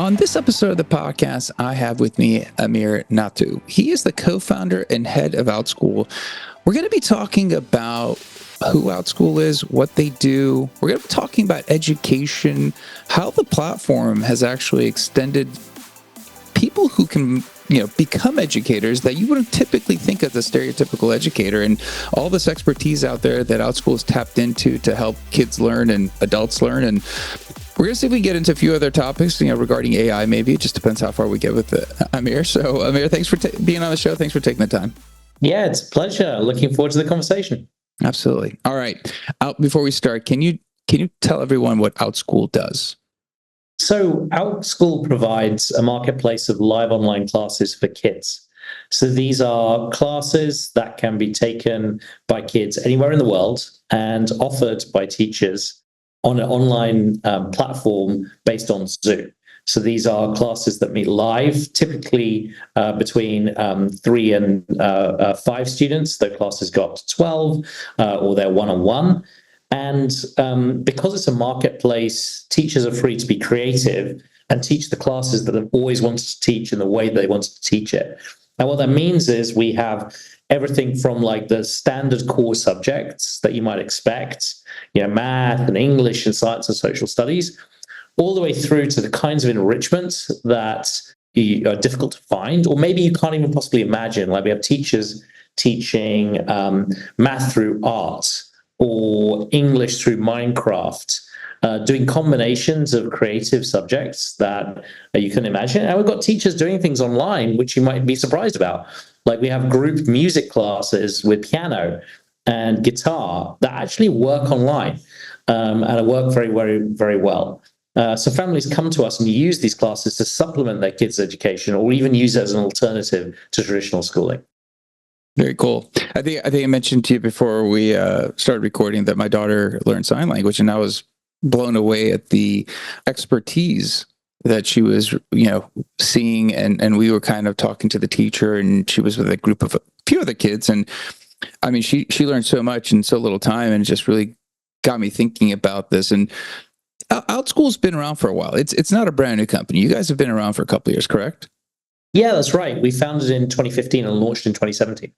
On this episode of the podcast, I have with me Amir Nathoo. He is the co-founder and head of Outschool. We're going to be talking about who Outschool is, what they do. We're going to be talking about education, how the platform has actually extended people who can, become educators that you wouldn't typically think of as a stereotypical educator, and all this expertise out there that Outschool has tapped into to help kids learn and adults learn. And we're going to see if we can get into a few other topics, regarding AI, maybe. It just depends how far we get with Amir. So, Amir, thanks for being on the show. Thanks for taking the time. Yeah, it's a pleasure. Looking forward to the conversation. Absolutely. All right. Before we start, can you tell everyone what Outschool does? So Outschool provides a marketplace of live online classes for kids. So these are classes that can be taken by kids anywhere in the world and offered by teachers on an online platform based on Zoom. So these are classes that meet live, typically between 3 and 5 students. The classes go up to 12, or they're one-on-one. And because it's a marketplace, teachers are free to be creative and teach the classes that they've always wanted to teach in the way they wanted to teach it. And what that means is we have everything from like the standard core subjects that you might expect, math and English and science and social studies, all the way through to the kinds of enrichment that are difficult to find, or maybe you can't even possibly imagine. Like we have teachers teaching math through art or English through Minecraft, doing combinations of creative subjects that you can imagine. And we've got teachers doing things online, which you might be surprised about. Like we have group music classes with piano and guitar that actually work online and work very, very, very well. So families come to us and use these classes to supplement their kids' education, or even use it as an alternative to traditional schooling. Very cool. I think I mentioned to you before we started recording that my daughter learned sign language, and I was blown away at the expertise that she was, seeing. And we were kind of talking to the teacher, and she was with a group of a few other kids. And I mean, she learned so much in so little time, and it just really got me thinking about this. And Outschool's been around for a while. It's not a brand new company. You guys have been around for a couple of years, correct? Yeah, that's right. We founded in 2015 and launched in 2017.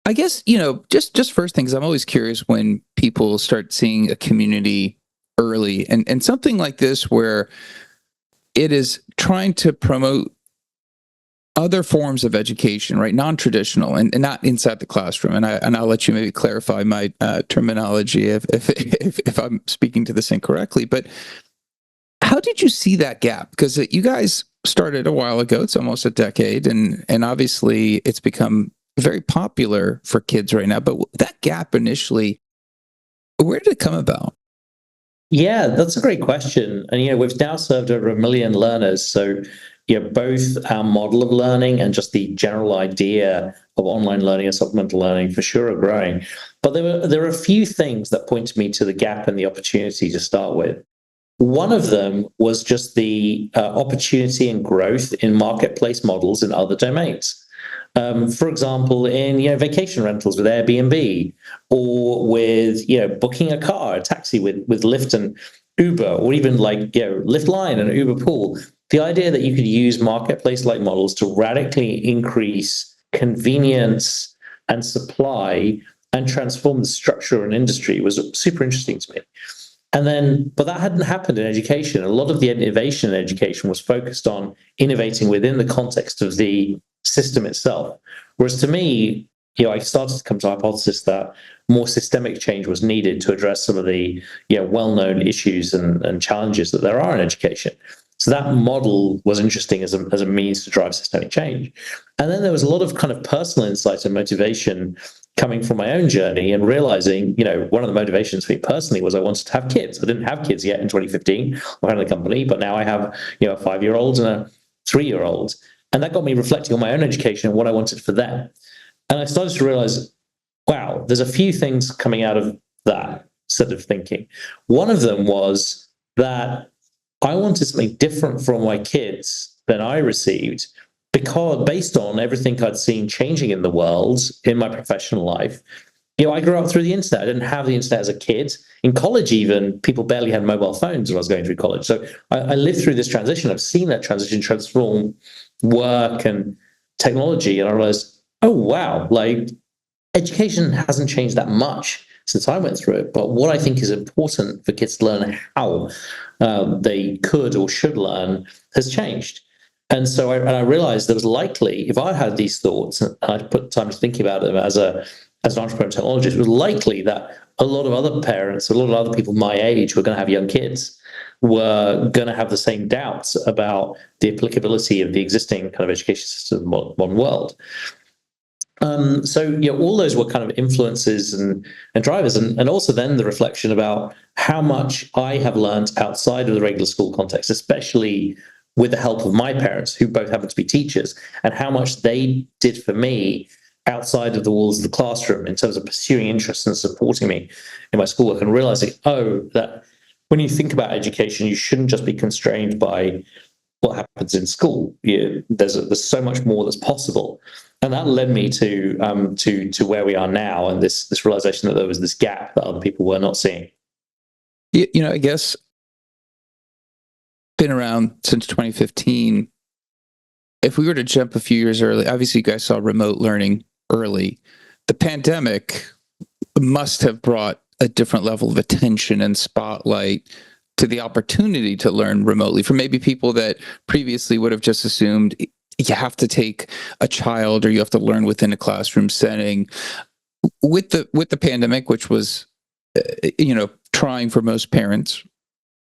I guess, just first thing, because I'm always curious when people start seeing a community early and something like this where it is trying to promote other forms of education, right? Non-traditional and not inside the classroom. And I'll let you maybe clarify my terminology if I'm speaking to this incorrectly. But how did you see that gap? Because you guys started a while ago. It's almost a decade. And obviously it's become very popular for kids right now. But that gap initially, where did it come about? Yeah, that's a great question. And, we've now served over 1 million learners. So, both our model of learning and just the general idea of online learning and supplemental learning for sure are growing. But there are a few things that point me to the gap and the opportunity to start with. One of them was just the opportunity and growth in marketplace models in other domains. For example, in vacation rentals with Airbnb, or with booking a car, a taxi with Lyft and Uber, or even like Lyft Line and Uber Pool. The idea that you could use marketplace-like models to radically increase convenience and supply and transform the structure of an industry was super interesting to me. But that hadn't happened in education. A lot of the innovation in education was focused on innovating within the context of the system itself. Whereas to me, I started to come to the hypothesis that more systemic change was needed to address some of the well-known issues and challenges that there are in education. So that model was interesting as a means to drive systemic change. And then there was a lot of kind of personal insight and motivation coming from my own journey and realizing, one of the motivations for me personally was I wanted to have kids. I didn't have kids yet in 2015. I had a company, but now I have, a 5-year-old and a 3-year-old. And that got me reflecting on my own education and what I wanted for them. And I started to realize, wow, there's a few things coming out of that set of thinking. One of them was that I wanted something different from my kids than I received, because based on everything I'd seen changing in the world in my professional life, I grew up through the internet. I didn't have the internet as a kid. In college, even, people barely had mobile phones when I was going through college. So I lived through this transition. I've seen that transition transform work and technology. And I realized, oh, wow, like education hasn't changed that much since I went through it. But what I think is important for kids to learn how they could or should learn has changed. And so I realized there was likely, if I had these thoughts and I'd put time to thinking about them as an entrepreneur technologist, it was likely that a lot of other parents, a lot of other people my age who are going to have young kids were going to have the same doubts about the applicability of the existing kind of education system in the modern world. So all those were kind of influences and drivers, and also then the reflection about how much I have learned outside of the regular school context, especially with the help of my parents, who both happen to be teachers, and how much they did for me outside of the walls of the classroom in terms of pursuing interests and supporting me in my schoolwork, and realizing, that when you think about education, you shouldn't just be constrained by what happens in school. There's so much more that's possible, and that led me to where we are now, and this realization that there was this gap that other people were not seeing. I guess been around since 2015. If we were to jump a few years early, obviously you guys saw remote learning early. The pandemic must have brought a different level of attention and spotlight to the opportunity to learn remotely for maybe people that previously would have just assumed you have to take a child or you have to learn within a classroom setting. With the pandemic, which was trying for most parents,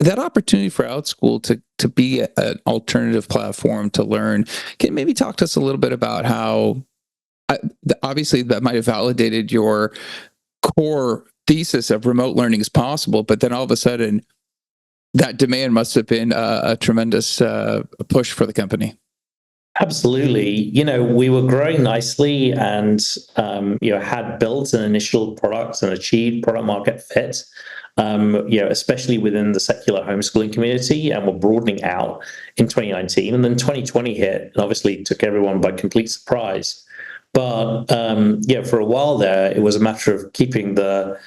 that opportunity for Outschool to be an alternative platform to learn, can maybe talk to us a little bit about how obviously that might have validated your core thesis of remote learning is possible, but then all of a sudden that demand must have been a tremendous push for the company. Absolutely. We were growing nicely and, had built an initial product and achieved product market fit, especially within the secular homeschooling community, and we're broadening out in 2019. And then 2020 hit and obviously took everyone by complete surprise. But, for a while there, it was a matter of keeping the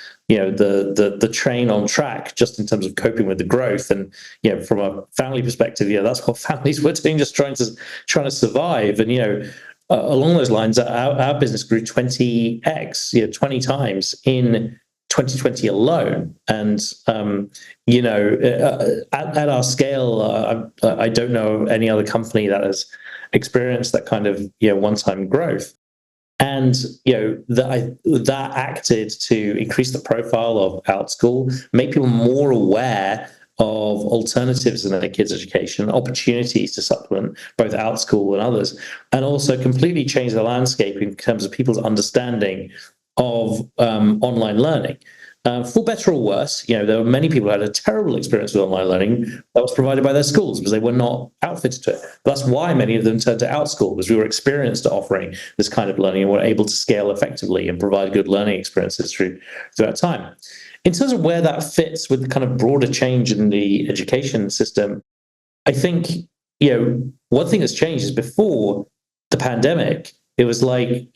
train on track, just in terms of coping with the growth. And from a family perspective, that's what families were doing, just trying to survive. And along those lines, our business grew 20x, 20 times in 2020 alone. And at our scale, I don't know any other company that has experienced that kind of one-time growth. And that acted to increase the profile of Outschool, make people more aware of alternatives in their kids' education, opportunities to supplement both Outschool and others, and also completely change the landscape in terms of people's understanding of online learning. For better or worse, there were many people who had a terrible experience with online learning that was provided by their schools because they were not outfitted to it. That's why many of them turned to Outschool, because we were experienced at offering this kind of learning and were able to scale effectively and provide good learning experiences through that time. In terms of where that fits with the kind of broader change in the education system, I think, one thing that's changed is before the pandemic, it was like,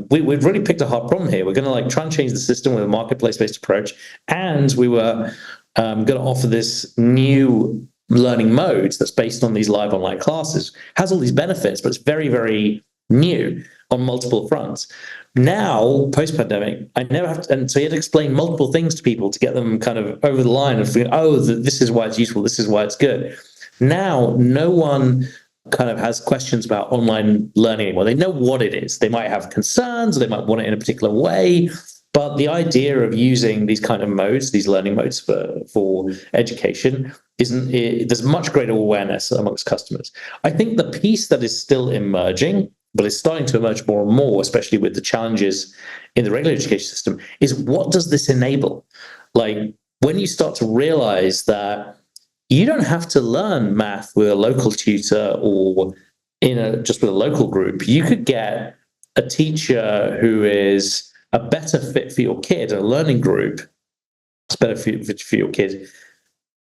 we've really picked a hard problem here. We're going to try and change the system with a marketplace-based approach. And we were going to offer this new learning mode that's based on these live online classes. Has all these benefits, but it's very, very new on multiple fronts. Now, post-pandemic, I never have to, and so you had to explain multiple things to people to get them kind of over the line of thinking, this is why it's useful, this is why it's good. Now, no one kind of has questions about online learning anymore. They know what it is. They might have concerns, or they might want it in a particular way, but the idea of using these kind of modes, these learning modes for education, there's much greater awareness amongst customers. I think the piece that is still emerging, but it's starting to emerge more and more, especially with the challenges in the regular education system, is what does this enable? When you start to realize that you don't have to learn math with a local tutor or just with a local group. You could get a teacher who is a better fit for your kid, a learning group that's better fit for your kid,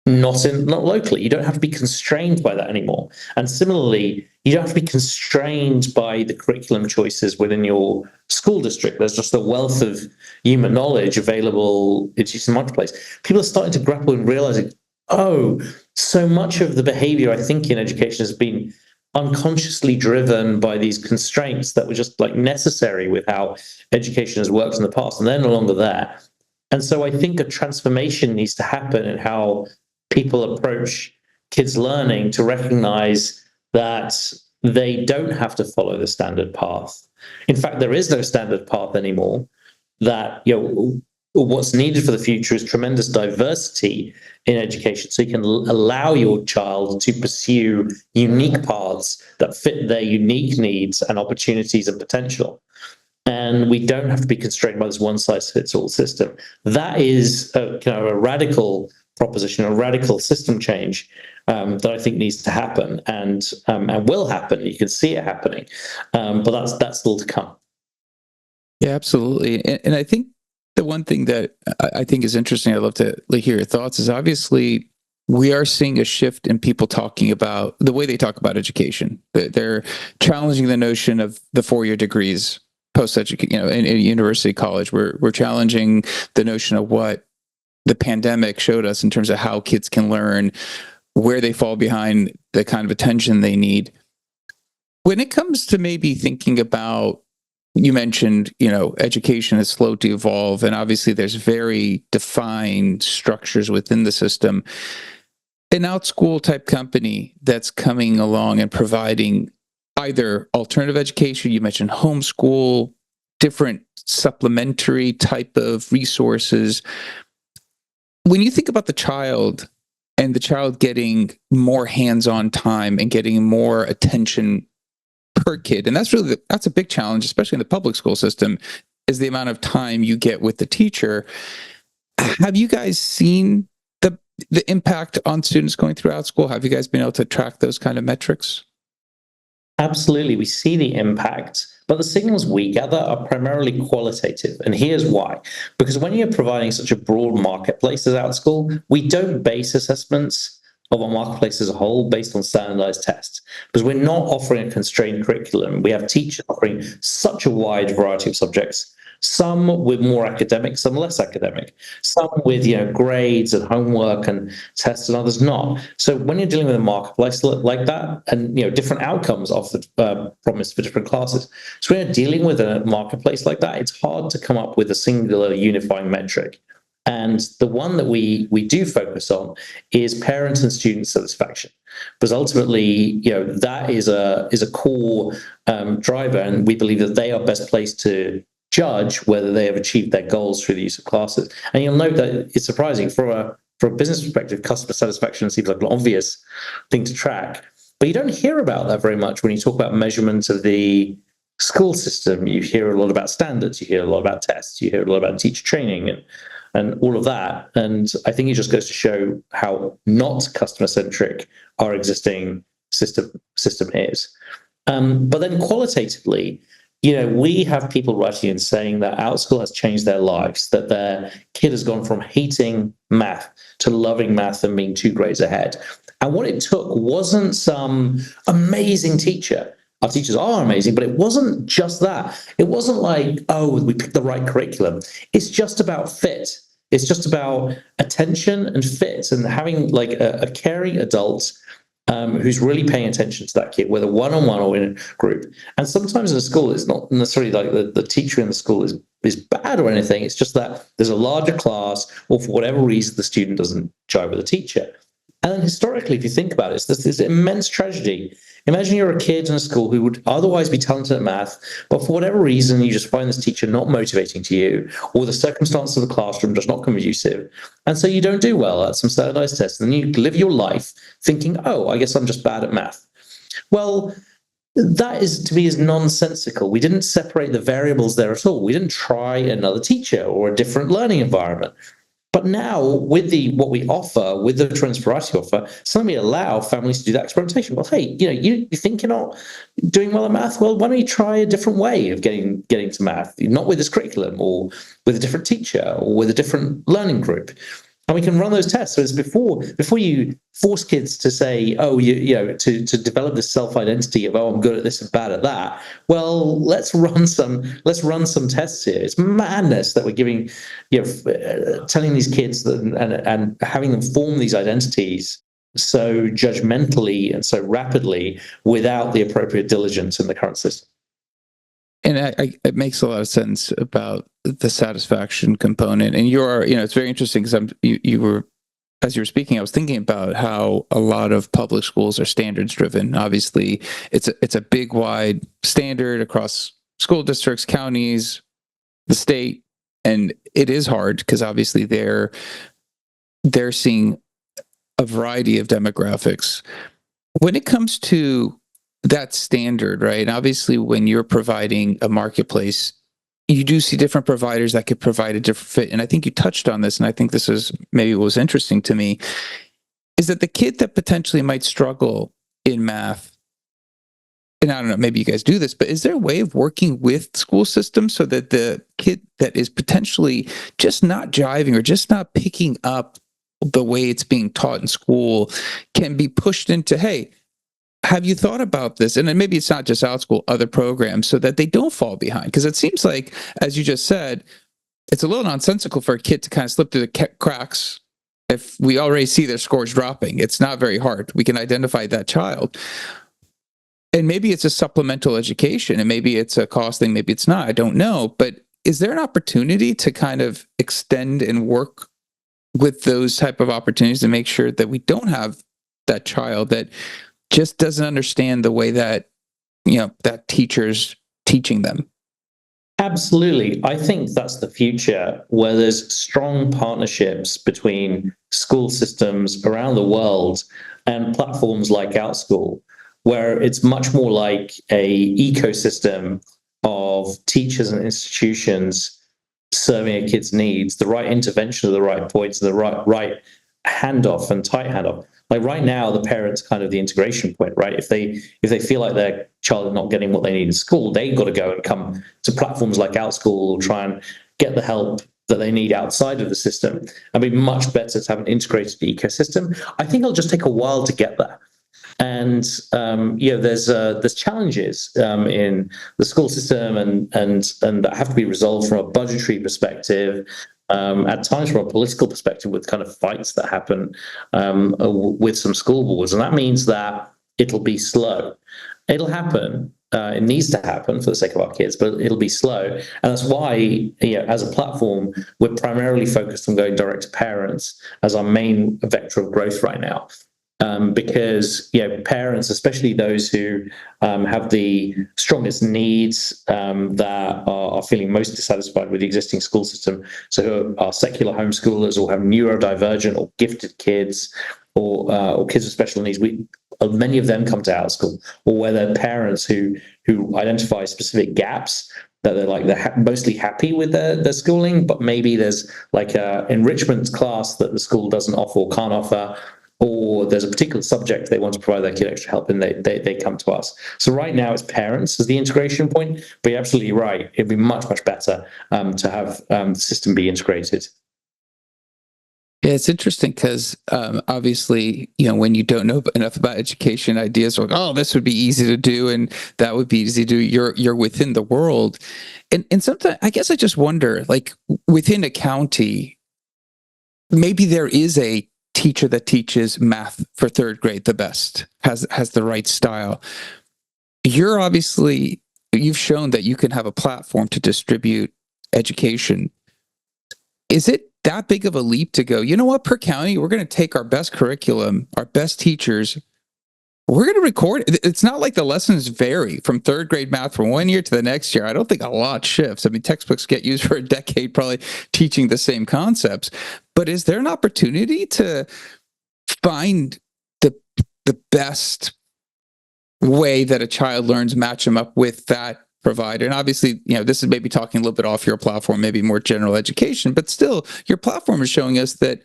not locally. You don't have to be constrained by that anymore. And similarly, you don't have to be constrained by the curriculum choices within your school district. There's just a wealth of human knowledge available in the marketplace. People are starting to grapple and realizing, oh, so much of the behavior, I think, in education has been unconsciously driven by these constraints that were just like necessary with how education has worked in the past, and they're no longer there. And so I think a transformation needs to happen in how people approach kids' learning to recognize that they don't have to follow the standard path. In fact, there is no standard path anymore. That, what's needed for the future is tremendous diversity in education, so you can allow your child to pursue unique paths that fit their unique needs and opportunities and potential. And we don't have to be constrained by this one-size-fits-all system. That is a radical proposition, a radical system change that I think needs to happen and will happen. You can see it happening, but that's still to come. Yeah, absolutely. And I think the one thing that I think is interesting, I'd love to hear your thoughts, is obviously we are seeing a shift in people talking about the way they talk about education. They're challenging the notion of the 4-year degrees post-education, in university, college. We're challenging the notion of what the pandemic showed us in terms of how kids can learn, where they fall behind, the kind of attention they need. When it comes to maybe thinking about, you mentioned, education is slow to evolve, and obviously there's very defined structures within the system. An Outschool type company that's coming along and providing either alternative education, you mentioned homeschool, different supplementary type of resources. When you think about the child and the child getting more hands-on time and getting more attention per kid, and that's a big challenge, especially in the public school system, is the amount of time you get with the teacher. Have you guys seen the impact on students going through Outschool? Have you guys been able to track those kind of metrics? Absolutely, we see the impact, but the signals we gather are primarily qualitative, and here's why. Because when you're providing such a broad marketplace as Outschool, we don't base assessments of our marketplace as a whole based on standardized tests, because we're not offering a constrained curriculum. We have teachers offering such a wide variety of subjects, some with more academic, some less academic, some with grades and homework and tests, and others not. So when you're dealing with a marketplace like that, and different outcomes offered promised for different classes, so when you're dealing with a marketplace like that, it's hard to come up with a singular unifying metric. And the one that we do focus on is parent and student satisfaction, because ultimately, that is a core driver, and we believe that they are best placed to judge whether they have achieved their goals through the use of classes. And you'll note that it's surprising from a business perspective, customer satisfaction seems like an obvious thing to track, but you don't hear about that very much when you talk about measurement of the school system. You hear a lot about standards, you hear a lot about tests, you hear a lot about teacher training and all of that. And I think it just goes to show how not customer-centric our existing system is. But then qualitatively, we have people writing in saying that Outschool has changed their lives, that their kid has gone from hating math to loving math and being 2 grades ahead. And what it took wasn't some amazing teacher. Our teachers are amazing, but it wasn't just that. It wasn't like, oh, we picked the right curriculum. It's just about fit. It's just about attention and fit, and having like a caring adult who's really paying attention to that kid, whether one-on-one or in a group. And sometimes in a school, it's not necessarily like the teacher in the school is bad or anything. It's just that there's a larger class, or for whatever reason, the student doesn't jive with the teacher. And then historically, if you think about it, it's this immense tragedy. Imagine you're a kid in a school who would otherwise be talented at math, but for whatever reason, you just find this teacher not motivating to you, or the circumstances of the classroom just not conducive. And so you don't do well at some standardized tests, and you live your life thinking, oh, I guess I'm just bad at math. Well, that is, to me, is nonsensical. We didn't separate the variables there at all. We didn't try another teacher or a different learning environment. But now, with what we offer, with the tremendous variety offer, suddenly allow families to do that experimentation. Well, hey, you think you're not doing well at math? Well, why don't you try a different way of getting to math? Not with this curriculum, or with a different teacher, or with a different learning group. And we can run those tests. So it's before you force kids to say, oh, to develop this self-identity of, oh, I'm good at this and bad at that. Well, let's run some tests here. It's madness that we're giving, telling these kids that, and having them form these identities so judgmentally and so rapidly without the appropriate diligence in the current system. And it makes a lot of sense about the satisfaction component. And it's very interesting because you were, as you were speaking, I was thinking about how a lot of public schools are standards driven. Obviously, it's a big, wide standard across school districts, counties, the state, and it is hard because obviously they're seeing a variety of demographics. When it comes to that standard, right? Obviously, when you're providing a marketplace, you do see different providers that could provide a different fit. And I think you touched on this, and I think this is maybe what was interesting to me, is that the kid that potentially might struggle in math, and I don't know, maybe you guys do this, but is there a way of working with school systems so that the kid that is potentially just not jiving or just not picking up the way it's being taught in school can be pushed into, hey, have you thought about this? And then maybe it's not just Outschool, other programs, so that they don't fall behind. Because it seems like, as you just said, it's a little nonsensical for a kid to kind of slip through the cracks if we already see their scores dropping. It's not very hard. We can identify that child. And maybe it's a supplemental education, and maybe it's a cost thing, maybe it's not. I don't know. But is there an opportunity to kind of extend and work with those type of opportunities to make sure that we don't have that child that just doesn't understand the way that, that teacher's teaching them? Absolutely. I think that's the future, where there's strong partnerships between school systems around the world and platforms like Outschool, where it's much more like a ecosystem of teachers and institutions serving a kid's needs, the right intervention at the right points, the right handoff and tight handoff. Like right now, the parent's kind of the integration point, right? If they feel like their child is not getting what they need in school, they've got to go and come to platforms like Outschool or try and get the help that they need outside of the system. And be much better to have an integrated ecosystem. I think it'll just take a while to get there. And there's challenges in the school system, and that have to be resolved from a budgetary perspective. At times from a political perspective, with kind of fights that happen with some school boards. And that means that it'll be slow. It'll happen. It needs to happen for the sake of our kids, but it'll be slow. And that's why, as a platform, we're primarily focused on going direct to parents as our main vector of growth right now. Because parents, especially those who have the strongest needs, that are feeling most dissatisfied with the existing school system, so who are secular homeschoolers or have neurodivergent or gifted kids, or kids with special needs, many of them come to Outschool, or where they're parents who identify specific gaps that they're mostly happy with their schooling, but maybe there's like a enrichment class that the school doesn't offer or can't offer, or there's a particular subject they want to provide their kid extra help in, they come to us. So right now it's parents as the integration point, but you're absolutely right. It'd be much, much better to have the system be integrated. Yeah, it's interesting because obviously, when you don't know enough about education, ideas are like, oh, this would be easy to do, and that would be easy to do. You're within the world, and sometimes I guess I just wonder, like within a county, maybe there is a teacher that teaches math for third grade the best, has the right style. You've shown that you can have a platform to distribute education. Is it that big of a leap to go, you know what, per county, we're going to take our best curriculum, our best teachers, we're going to record it? It's not like the lessons vary from third grade math from one year to the next year. I don't think a lot shifts. I mean, textbooks get used for a decade, probably teaching the same concepts. But is there an opportunity to find the best way that a child learns, match them up with that provider? And obviously, this is maybe talking a little bit off your platform, maybe more general education, but still, your platform is showing us that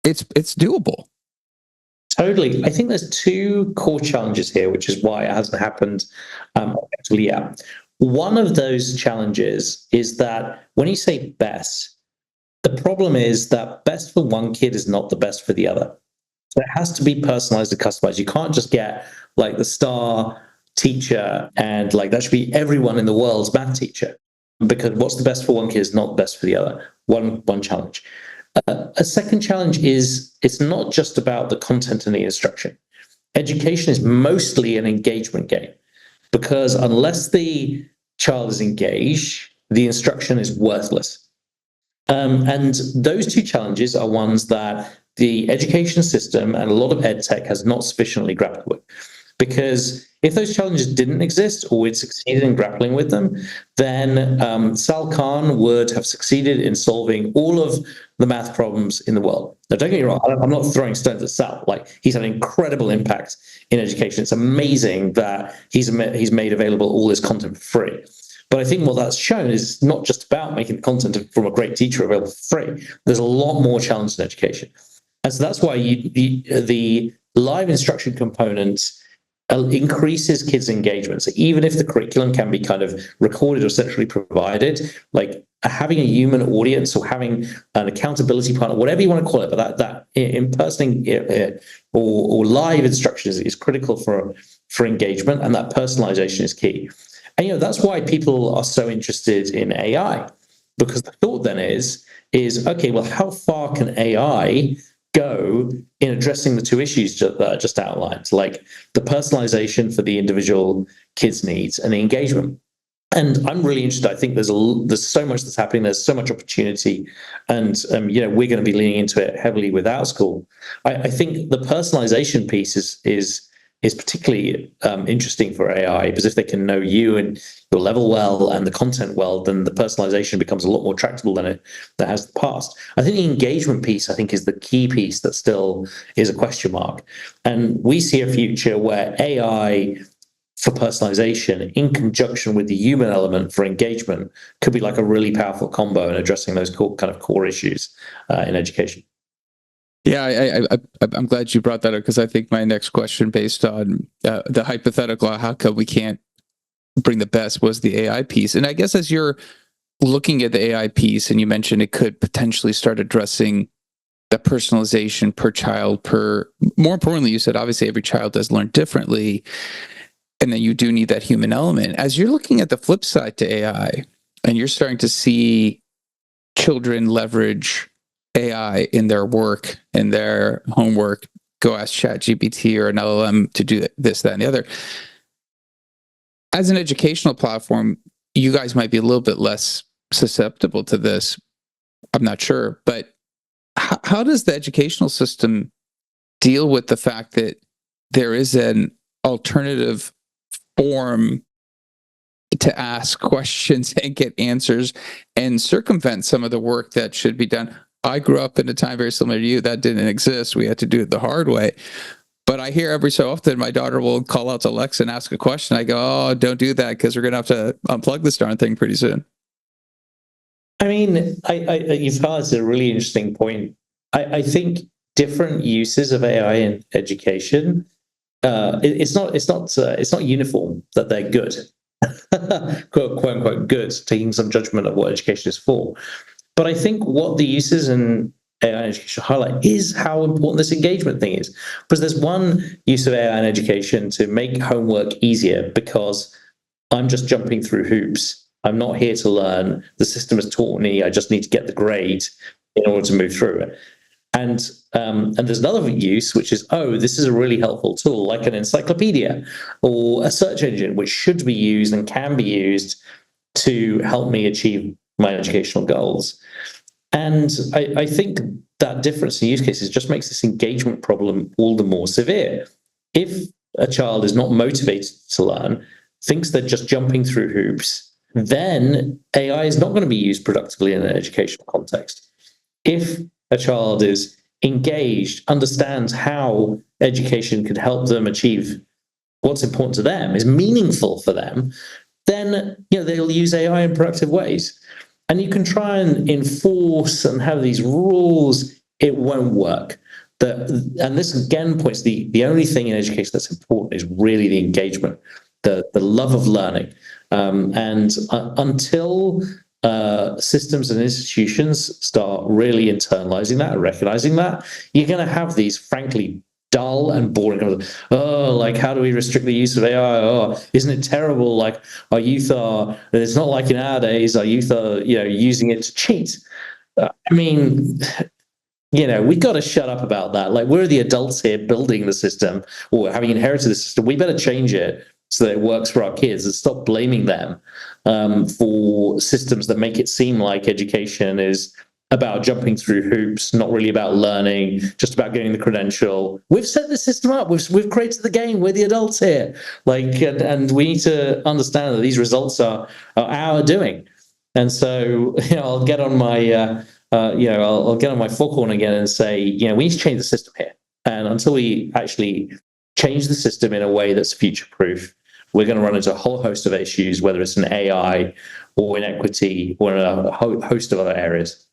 it's doable. Totally. I think there's two core challenges here, which is why it hasn't happened actually yet. One of those challenges is that when you say best, The problem is that best for one kid is not the best for the other. So it has to be personalized and customized. You can't just get like the star teacher and like that should be everyone in the world's math teacher, because what's the best for one kid is not the best for the other. One challenge. A second challenge is it's not just about the content and the instruction. Education is mostly an engagement game, because unless the child is engaged, the instruction is worthless. And those two challenges are ones that the education system and a lot of ed tech has not sufficiently grappled with. Because if those challenges didn't exist, or we'd succeeded in grappling with them, then Sal Khan would have succeeded in solving all of the math problems in the world. Now, don't get me wrong, I'm not throwing stones at Sal. Like, he's had an incredible impact in education. It's amazing that he's made available all this content for free. But I think what that's shown is not just about making the content from a great teacher available for free. There's a lot more challenge in education. And so that's why the live instruction component increases kids' engagement. So even if the curriculum can be kind of recorded or centrally provided, like having a human audience or having an accountability partner, whatever you want to call it, but that in-person or live instruction is critical for engagement, and that personalization is key. And that's why people are so interested in AI, because the thought then is okay, well, how far can AI go in addressing the two issues that I just outlined, like the personalization for the individual kids' needs and the engagement? And I'm really interested. I think there's so much that's happening. There's so much opportunity, and we're going to be leaning into it heavily with Outschool. I think the personalization piece is particularly interesting for AI, because if they can know you and your level well and the content well, then the personalization becomes a lot more tractable than it has in the past. I think the engagement piece, I think, is the key piece that still is a question mark. And we see a future where AI for personalization in conjunction with the human element for engagement could be like a really powerful combo in addressing those core issues in education. Yeah, I'm glad you brought that up, because I think my next question, based on the hypothetical, how come we can't bring the best, was the AI piece. And I guess as you're looking at the AI piece, and you mentioned it could potentially start addressing the personalization per child, more importantly, you said obviously every child does learn differently, and then you do need that human element. As you're looking at the flip side to AI, and you're starting to see children leverage AI in their work, in their homework, go ask ChatGPT or an LLM to do this, that, and the other. As an educational platform, you guys might be a little bit less susceptible to this. I'm not sure, but how does the educational system deal with the fact that there is an alternative form to ask questions and get answers and circumvent some of the work that should be done? I grew up in a time very similar to you that didn't exist. We had to do it the hard way. But I hear every so often my daughter will call out to Alexa and ask a question. I go, oh, don't do that, because we're going to have to unplug this darn thing pretty soon. I mean, you've highlighted a really interesting point. I think different uses of AI in education, it's not uniform that they're good, quote unquote good, taking some judgment of what education is for. But I think what the uses in AI in education highlight is how important this engagement thing is. Because there's one use of AI in education to make homework easier, because I'm just jumping through hoops. I'm not here to learn. The system has taught me. I just need to get the grade in order to move through it. And there's another use, which is, this is a really helpful tool, like an encyclopedia or a search engine, which should be used and can be used to help me achieve my educational goals. And I think that difference in use cases just makes this engagement problem all the more severe. If a child is not motivated to learn, thinks they're just jumping through hoops, then AI is not going to be used productively in an educational context. If a child is engaged, understands how education could help them achieve what's important to them, is meaningful for them, then they'll use AI in productive ways. And you can try and enforce and have these rules, it won't work. And this again points the only thing in education that's important is really the engagement, the love of learning. And until systems and institutions start really internalizing that and recognizing that, you're going to have these, frankly, dull and boring like, how do we restrict the use of AI? Oh, isn't it terrible? Like, our youth are, it's not like in our days, our youth are, using it to cheat. I mean, we've got to shut up about that. Like, we're the adults here building the system, or having inherited the system. We better change it so that it works for our kids, and stop blaming them for systems that make it seem like education is about jumping through hoops, not really about learning, just about getting the credential. We've set the system up. We've created the game. We're the adults here. Like, and we need to understand that these results are our doing. And so, I'll get on my I'll get on my foghorn again and say, we need to change the system here. And until we actually change the system in a way that's future-proof, we're going to run into a whole host of issues, whether it's in AI or in equity or in a host of other areas.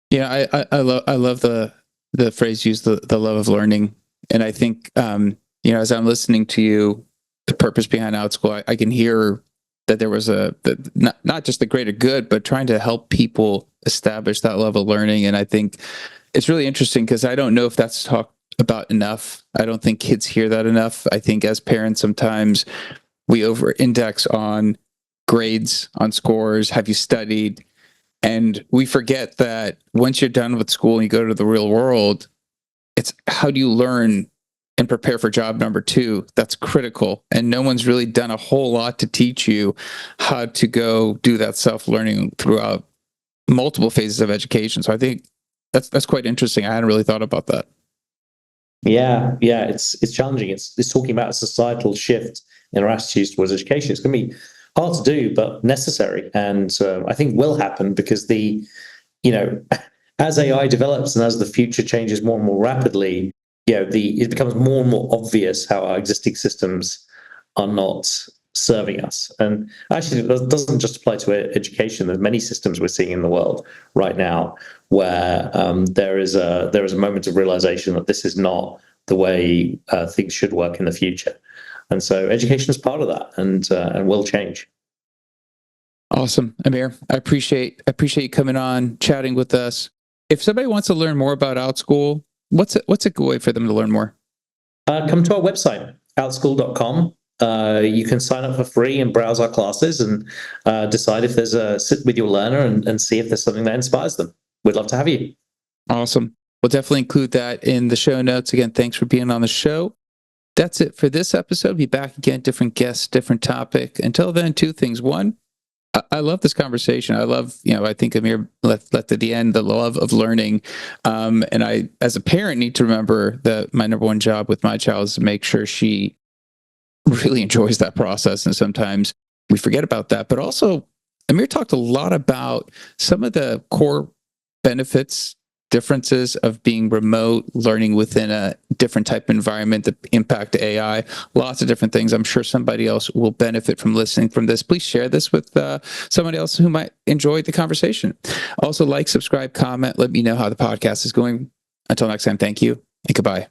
Yeah, I love the phrase used, the love of learning. And I think, as I'm listening to you, the purpose behind Outschool, I can hear that there was not just the greater good, but trying to help people establish that level of learning. And I think it's really interesting because I don't know if that's talked about enough. I don't think kids hear that enough. I think as parents, sometimes we over-index on grades, on scores, have you studied? And we forget that once you're done with school and you go to the real world, it's how do you learn and prepare for job number 2? That's critical. And no one's really done a whole lot to teach you how to go do that self-learning throughout multiple phases of education. So I think that's quite interesting. I hadn't really thought about that. Yeah, it's challenging. It's talking about a societal shift in our attitudes towards education. It's going to be hard to do, but necessary, and I think will happen because as AI develops and as the future changes more and more rapidly, it becomes more and more obvious how our existing systems are not serving us. And actually, it doesn't just apply to education. There's many systems we're seeing in the world right now where there is a moment of realization that this is not the way things should work in the future. And so education is part of that, and will change. Awesome, Amir. I appreciate you coming on, chatting with us. If somebody wants to learn more about Outschool, what's a good way for them to learn more? Come to our website, outschool.com. You can sign up for free and browse our classes and decide if there's sit with your learner and see if there's something that inspires them. We'd love to have you. Awesome. We'll definitely include that in the show notes. Again, thanks for being on the show. That's it for this episode. Be back again, different guests, different topic. Until then, 2 things. 1, I love this conversation. I love, I think Amir left at the end the love of learning. And I, as a parent, need to remember that my number 1 job with my child is to make sure she really enjoys that process. And sometimes we forget about that. But also, Amir talked a lot about some of the core benefits, differences of being remote, learning within a different type of environment that impact AI, lots of different things. I'm sure somebody else will benefit from listening from this. Please share this with somebody else who might enjoy the conversation. Also, like, subscribe, comment, let me know how the podcast is going. Until next time, thank you and goodbye.